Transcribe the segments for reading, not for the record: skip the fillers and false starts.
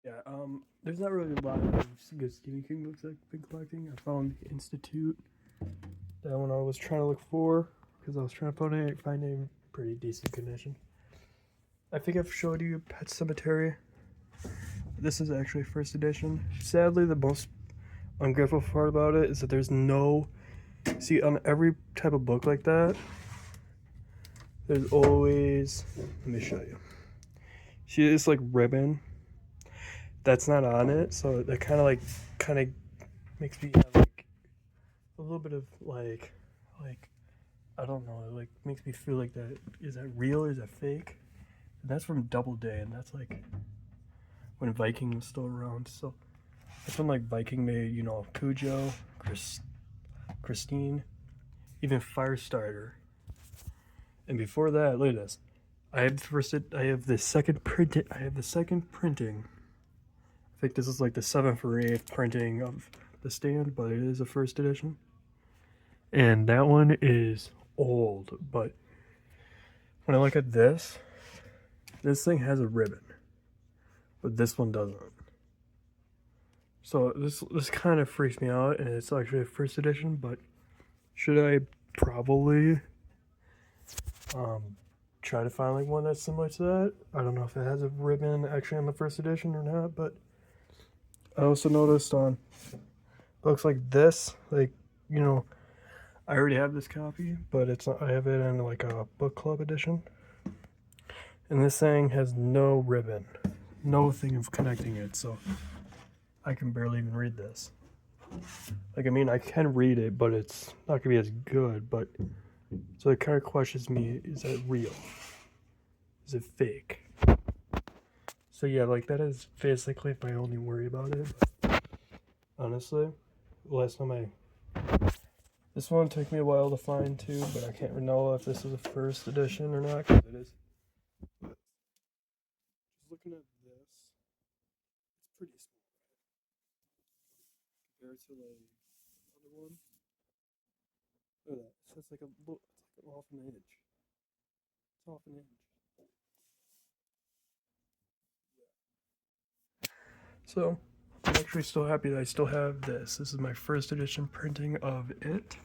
Yeah, there's not really a lot of good Stephen King books I've been collecting. I found The Institute, that one I was trying to look for, because I was trying to find a pretty decent condition. I think I've showed you Pet Cemetery. This is actually first edition. Sadly, the most ungrateful part about it is that there's no... See, on every type of book like that, there's always... Let me show you. See this, like, ribbon? That's not on it, so that kind of makes me have, like, a little bit of, like, I don't know, it, like, makes me feel like that... Is that real or is that fake? And that's from Doubleday, and that's, like, when Viking was still around, so... That's when, like, Viking made, you know, Cujo, Christine, even Firestarter. And before that, look at this. I have the second printing. I think this is like the 7th or 8th printing of The Stand, but it is a first edition. And that one is old, but when I look at this thing has a ribbon, but this one doesn't. So this kind of freaks me out, and it's actually a first edition, but should I probably try to find like one that's similar to that? I don't know if it has a ribbon actually on the first edition or not, but I also noticed on books like this, like, you know, I already have this copy, but it's not, I have it in like a book club edition. And this thing has no ribbon, no thing of connecting it, so I can barely even read this. Like, I mean, I can read it, but it's not gonna be as good, but so it kind of questions me, is that real? Is it fake? So yeah, like, that is basically my only worry about it. But honestly, last time this one took me a while to find too, but I can't know if this is a first edition or not, because it is. But just looking at this, it's pretty small compared to like the other one. Look at that. So it's like it's like off an inch. It's off an inch. So I'm actually still happy that I still have this. This is my first edition printing of it.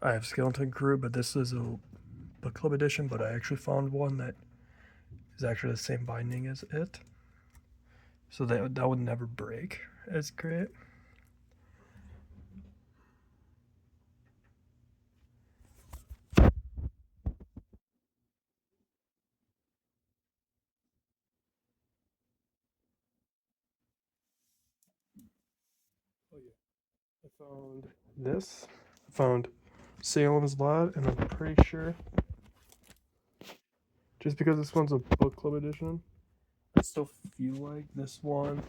I have Skeleton Crew, but this is a book club edition, but I actually found one that is actually the same binding as it. So that would never break. It's great. Oh yeah. I found this. I found Salem's Lot, and I'm pretty sure, just because this one's a book club edition, I still feel like this one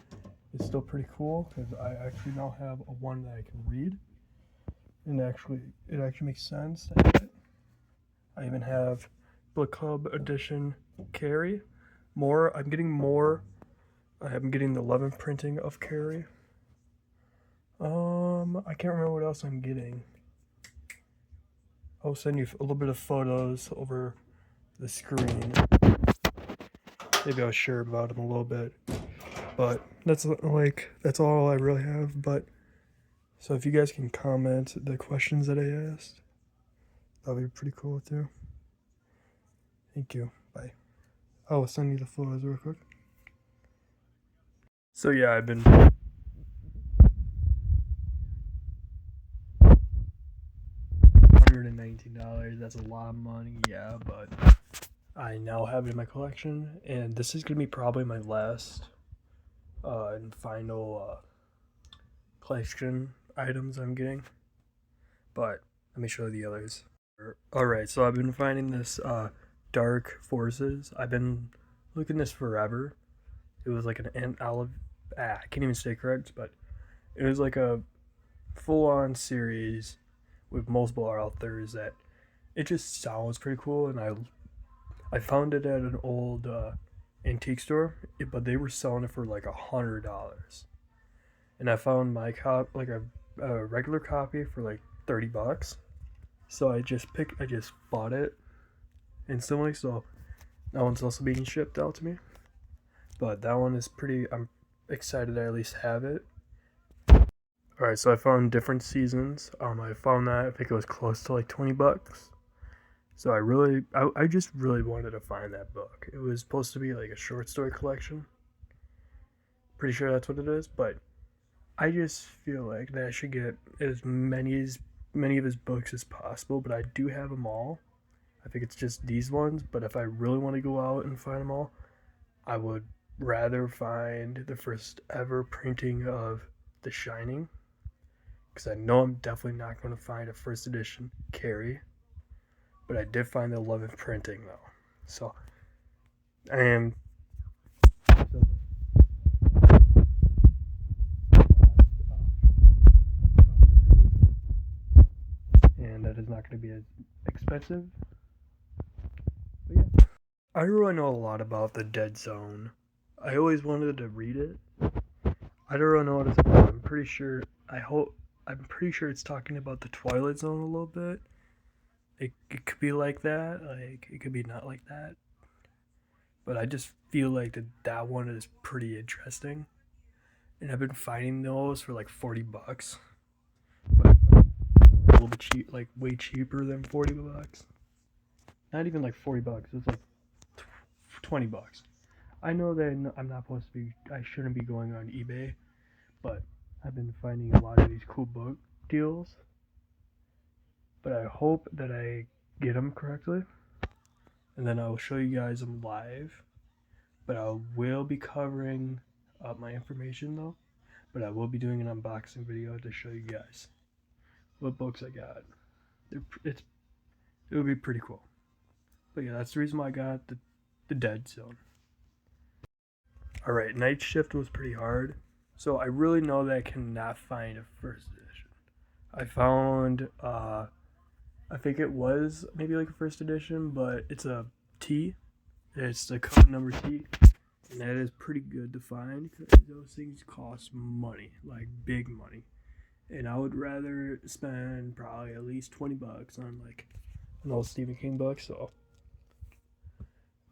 is still pretty cool, because I actually now have a one that I can read, and it actually makes sense to have it. I even have book club edition Carrie. I'm getting more. I'm getting the 11th printing of Carrie. I can't remember what else I'm getting. I'll send you a little bit of photos over the screen. Maybe I'll share about them a little bit. But that's all I really have. But so if you guys can comment the questions that I asked, that'll be pretty cool too. Thank you. Bye. I'll send you the photos real quick. So yeah, I've been $119. That's a lot of money, yeah, but I now have it in my collection, and this is gonna be probably my last and final collection items I'm getting. But let me show you the others. Alright, so I've been finding this Dark Forces. I've been looking this forever. It was like an olive. I can't even say correct, but it was like a full-on series with multiple authors that it just sounds pretty cool, and I found it at an old antique store, but they were selling it for like $100, and I found my like a regular copy for like $30. So I just bought it instantly. So that one's also being shipped out to me, but that one is pretty. I'm excited I at least have it. Alright, so I found different seasons. I found that I think it was close to like $20. So I just really wanted to find that book. It was supposed to be like a short story collection. Pretty sure that's what it is, but I just feel like that I should get as many of his books as possible, but I do have them all. I think it's just these ones, but if I really want to go out and find them all, I would rather find the first ever printing of The Shining, because I know I'm definitely not going to find a first edition Carrie, but I did find the 11th printing though. So I am. And that is not going to be as expensive. But yeah. I really know a lot about The Dead Zone. I always wanted to read it. I don't really know what it's about. I'm pretty sure it's talking about the Twilight Zone a little bit. It could be like that, like it could be not like that. But I just feel like that one is pretty interesting. And I've been finding those for like $40. But a little bit cheap, like way cheaper than $40. Not even like $40. It's like $20. I know that I'm not supposed to be. I shouldn't be going on eBay, but I've been finding a lot of these cool book deals. But I hope that I get them correctly, and then I will show you guys them live. But I will be covering up my information though. But I will be doing an unboxing video to show you guys what books I got. It would be pretty cool. But yeah, that's the reason why I got the Dead Zone. Alright, Night Shift was pretty hard. So I really know that I cannot find a first edition. I found, I think it was maybe like a first edition, but it's a T. It's the code number T. And that is pretty good to find because those things cost money, like big money. And I would rather spend probably at least $20 on like an old Stephen King book, so.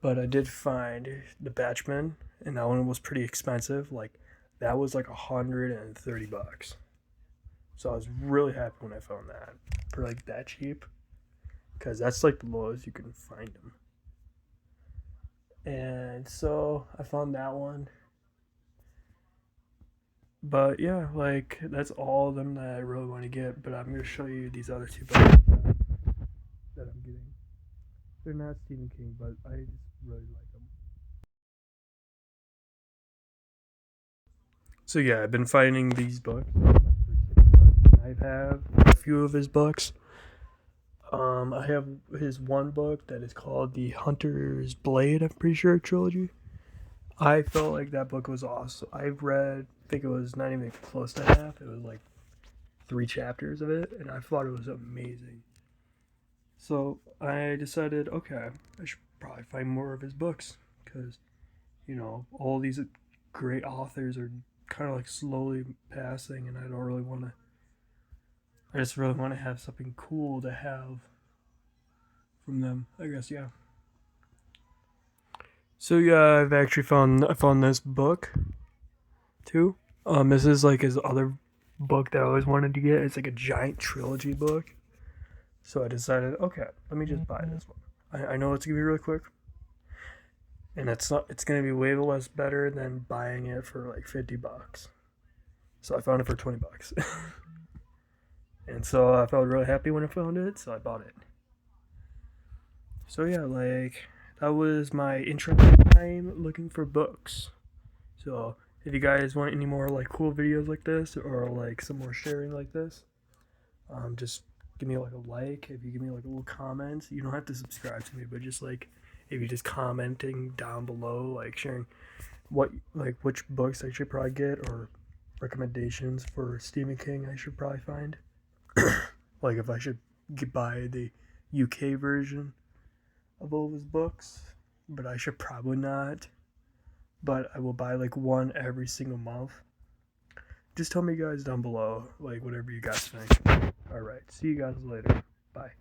But I did find The Batchman, and that one was pretty expensive. Like, that was like $130. So I was really happy when I found that for like that cheap, because that's like the lowest you can find them. And so I found that one. But yeah, like that's all of them that I really want to get. But I'm going to show you these other two books that I'm getting. They're not Stephen King, but I just really like them. So yeah, I've been finding these books. I have a few of his books. I have his one book that is called The Hunter's Blade, I'm pretty sure, trilogy. I felt like that book was awesome. I've read, I think it was not even close to half. It was like 3 chapters of it, and I thought it was amazing. So I decided, okay, I should probably find more of his books, because, you know, all these great authors are kind of like slowly passing, and I don't really want to. I just really want to have something cool to have from them, I guess, yeah. So yeah, I found this book too. This is like his other book that I always wanted to get. It's like a giant trilogy book. So I decided, okay, let me just buy this one. I know it's gonna be really quick, and it's gonna be way less better than buying it for like $50. So I found it for $20. And so I felt really happy when I found it, so I bought it. So yeah, like, that was my interesting time looking for books. So if you guys want any more like cool videos like this, or like some more sharing like this, just give me like a like. If you give me like a little comment, you don't have to subscribe to me, but just like if you're just commenting down below, like sharing which books I should probably get, or recommendations for Stephen King I should probably find. Like if I should buy the UK version of all of his books, but I should probably not. But I will buy like one every single month. Just tell me guys down below, like whatever you guys think. Alright, see you guys later. Bye.